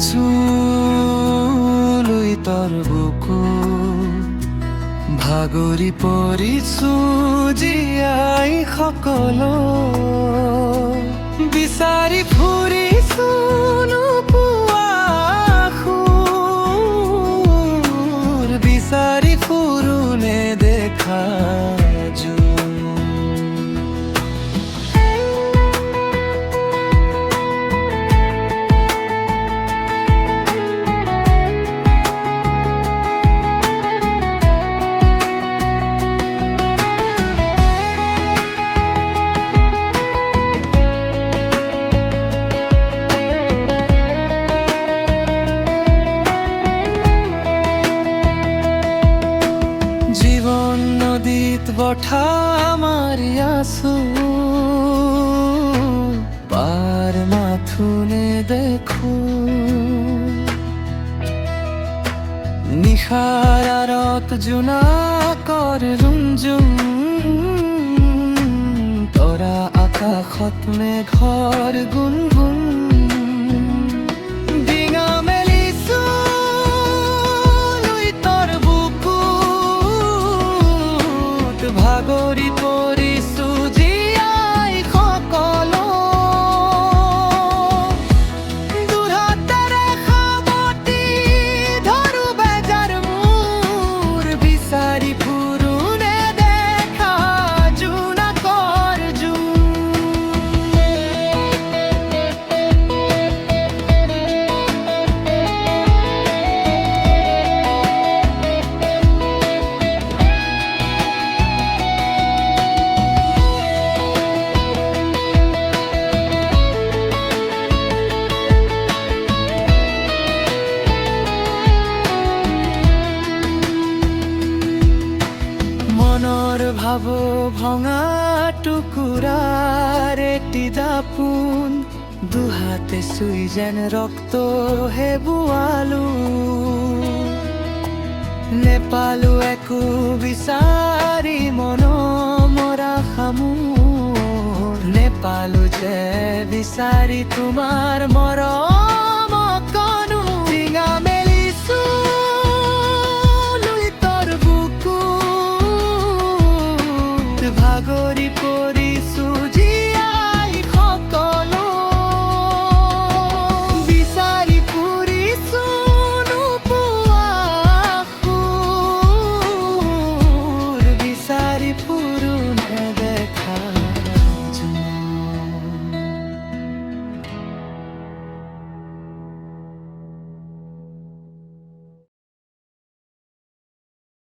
পৰিছো লৈ তৰ বুকু, ভাগৰি পৰিছো জীয়াই সকলো, বিচাৰি ফুৰিছো নোপোৱা সুৰ, বিচাৰি ফুৰো নেদেখা জোৰ। জীবন নদীত বঠা মাৰি আছো, পাৰ মাথো নেদেখো, নিশাৰ আঁৰত জোনাকৰ ৰুমঝুম, তৰা আকাশত মেঘৰ গুণগুণ, ডিঙা মেলিছো লৈ তৰ বুকুত, ভাগৰি পৰিছো জীয়াই সকলো, দূৰতেৰে সাৱটি ধৰো বেজাৰ মোৰ, বিচাৰি ফুৰো নেদেখা জোনাকৰ জোন। মনৰ ভাব ভঙা টুকুৰাৰ এটি দাপোন, দুহাতে চুই যেন ৰক্ত হেবুৱালো, নেপালো একো বিচাৰি মন মৰা সামোৰ, নেপালো যে বিচাৰি তোমাৰ মৰম।